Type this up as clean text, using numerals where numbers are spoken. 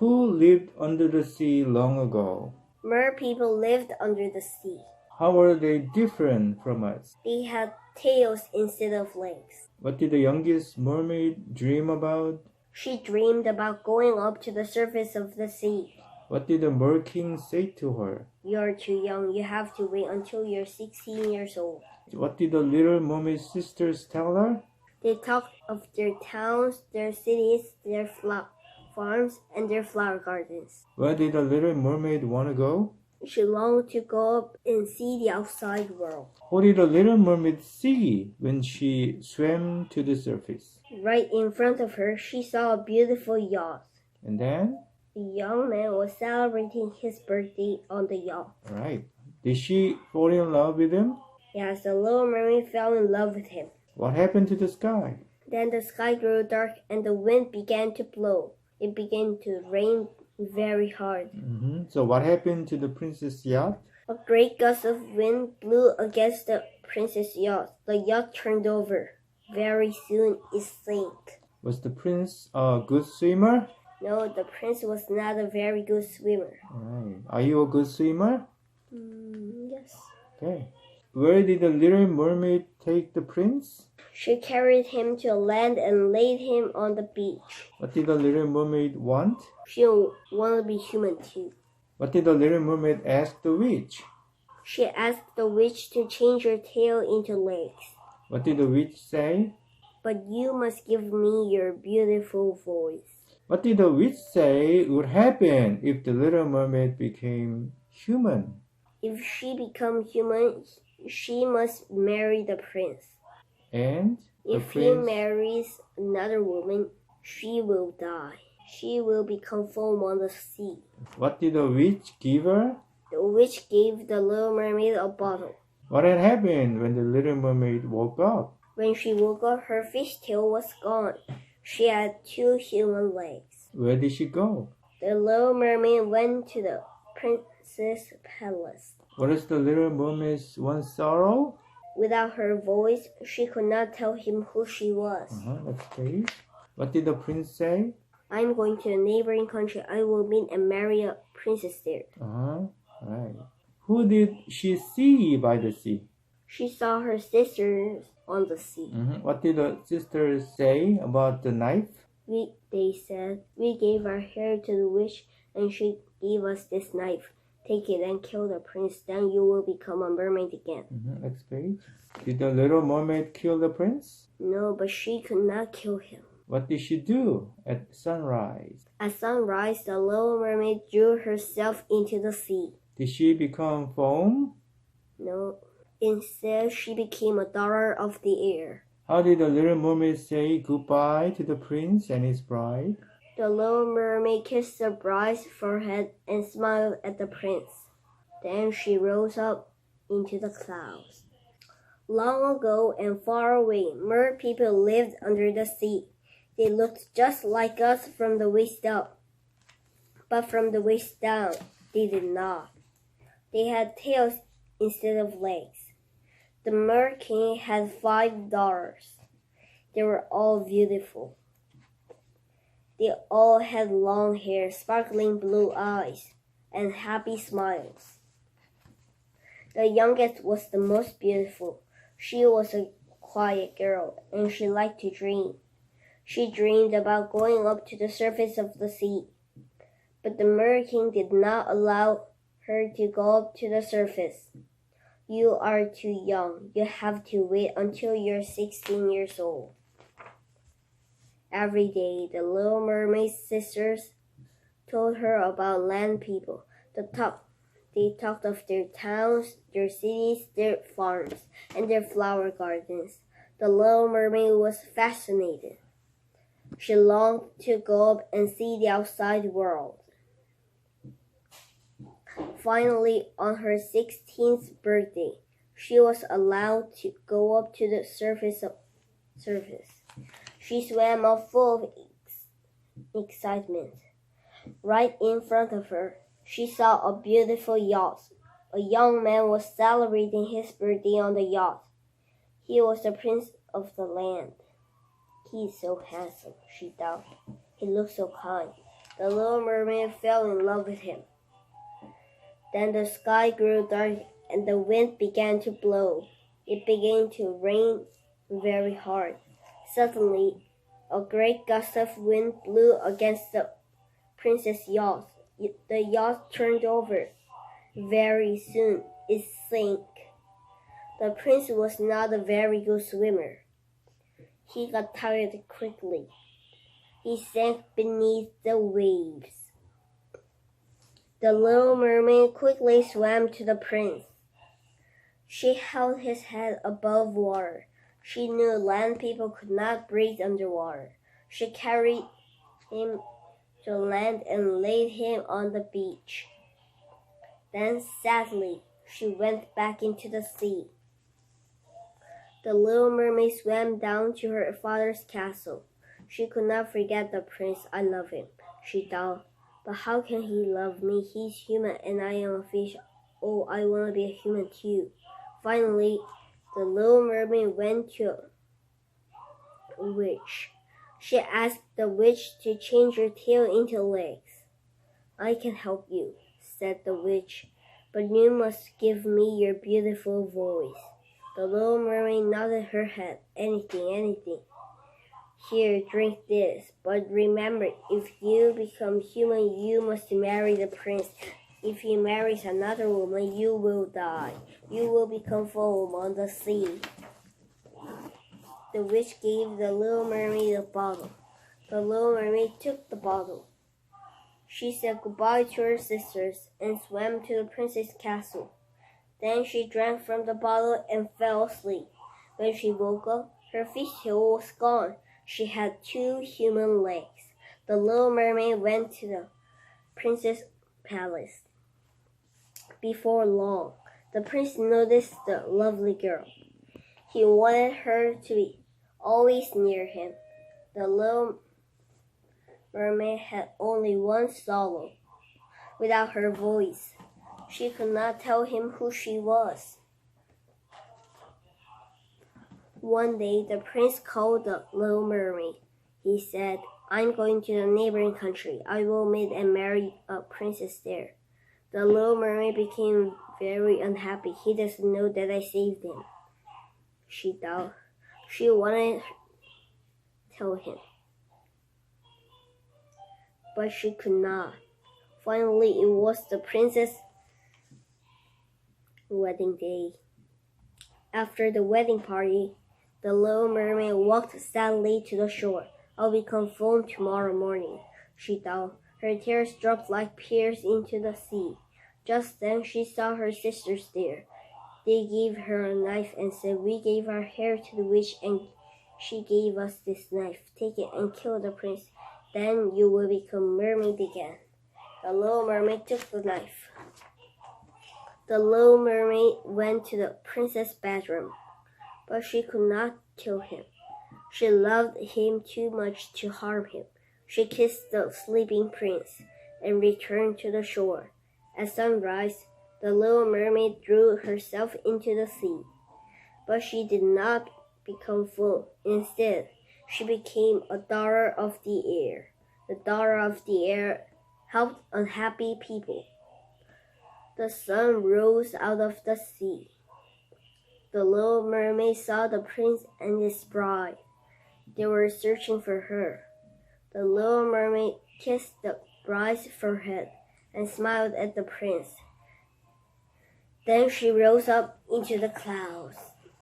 Who lived under the sea long ago? Mer people lived under the sea. How were they different from us? They had tails instead of legs. What did the youngest mermaid dream about? She dreamed about going up to the surface of the sea. What did the Mer King say to her? You're too young. You have to wait until you're 16 years old. What did the little mermaid sisters tell her? They talked of their towns, their cities, their farms, and their flower gardens. Where did the little mermaid want to go? She longed to go up and see the outside world. What did the little mermaid see when she swam to the surface? Right in front of her, she saw a beautiful yacht. And then? The young man was celebrating his birthday on the yacht. Right. Did she fall in love with him? Yes, the little mermaid fell in love with him. What happened to the sky? Then the sky grew dark and the wind began to blow. It began to rain very hard. So what happened to the princess yacht? A great gust of wind blew against the princess yacht. The yacht turned over. Very soon it sank. Was the prince a good swimmer? No, the prince was not a very good swimmer. Right. Are you a good swimmer? Yes. Okay. Where did the little mermaid take the prince? She carried him to land and laid him on the beach. What did the little mermaid want? She wanted to be human too. What did the little mermaid ask the witch? She asked the witch to change her tail into legs. What did the witch say? But you must give me your beautiful voice. What did the witch say would happen if the little mermaid became human? If she becomes human, she must marry the prince. And if he marries another woman, she will die. She will become foam on the sea. What did the witch give her? The witch gave the little mermaid a bottle. What had happened when the little mermaid woke up? When she woke up, her fishtail was gone. She had 2 human legs. Where did she go? The little mermaid went to the prince's palace. What is the little mermaid's one sorrow? Without her voice, she could not tell him who she was. Let's see. What did the prince say? I'm going to a neighboring country. I will meet and marry a princess there. Right. Who did she see by the sea? She saw her sisters on the sea. What did the sisters say about the knife? They said, we gave our hair to the witch and she gave us this knife. Take it and kill the prince, then you will become a mermaid again. Next page. Did the little mermaid kill the prince? No, but she could not kill him. What did she do at sunrise? At sunrise, the little mermaid drew herself into the sea. Did she become foam? No. Instead, she became a daughter of the air. How did the little mermaid say goodbye to the prince and his bride? The little mermaid kissed the bride's forehead and smiled at the prince. Then she rose up into the clouds. Long ago and far away, mer people lived under the sea. They looked just like us from the waist up. But from the waist down, they did not. They had tails instead of legs. The Mer King had 5 daughters. They were all beautiful. They all had long hair, sparkling blue eyes, and happy smiles. The youngest was the most beautiful. She was a quiet girl, and she liked to dream. She dreamed about going up to the surface of the sea. But the Mer King did not allow her to go up to the surface. You are too young. You have to wait until you're 16 years old. Every day, the little mermaid sisters told her about land people. They talked of their towns, their cities, their farms, and their flower gardens. The little mermaid was fascinated. She longed to go up and see the outside world. Finally, on her 16th birthday, she was allowed to go up to the surface. She swam up full of excitement. Right in front of her, she saw a beautiful yacht. A young man was celebrating his birthday on the yacht. He was the prince of the land. He is so handsome, she thought. He looks so kind. The little mermaid fell in love with him. Then the sky grew dark and the wind began to blow. It began to rain very hard. Suddenly, a great gust of wind blew against the princess' yacht. The yacht turned over. Very soon, it sank. The prince was not a very good swimmer. He got tired quickly. He sank beneath the waves. The little mermaid quickly swam to the prince. She held his head above water. She knew land people could not breathe underwater. She carried him to land and laid him on the beach. Then sadly, she went back into the sea. The little mermaid swam down to her father's castle. She could not forget the prince. I love him, she thought. But how can he love me? He's human and I am a fish. Oh, I want to be a human too. Finally, the little mermaid went to a witch. She asked the witch to change her tail into legs. I can help you, said the witch, but you must give me your beautiful voice. The little mermaid nodded her head. Anything. Here, drink this. But remember, if you become human, you must marry the prince. If he marries another woman, you will die. You will become foam on the sea. The witch gave the little mermaid a bottle. The little mermaid took the bottle. She said goodbye to her sisters and swam to the prince's castle. Then she drank from the bottle and fell asleep. When she woke up, her fish tail was gone. She had 2 human legs. The little mermaid went to the prince's palace. Before long, the prince noticed the lovely girl. He wanted her to be always near him. The little mermaid had only one sorrow. Without her voice, she could not tell him who she was. One day, the prince called the little mermaid. He said, I'm going to the neighboring country. I will meet and marry a princess there. The little mermaid became very unhappy. He doesn't know that I saved him, she thought. She wanted to tell him, but she could not. Finally, it was the prince's wedding day. After the wedding party, the little mermaid walked sadly to the shore. I'll become foam tomorrow morning, she thought. Her tears dropped like pearls into the sea. Just then she saw her sisters there. They gave her a knife and said, we gave our hair to the witch and she gave us this knife. Take it and kill the prince. Then you will become mermaid again. The little mermaid took the knife. The little mermaid went to the prince's bedroom, but she could not kill him. She loved him too much to harm him. She kissed the sleeping prince and returned to the shore. At sunrise, the little mermaid threw herself into the sea, but she did not become foam. Instead, she became a daughter of the air. The daughter of the air helped unhappy people. The sun rose out of the sea. The little mermaid saw the prince and his bride. They were searching for her. The little mermaid kissed the bride's forehead and smiled at the prince. Then she rose up into the clouds.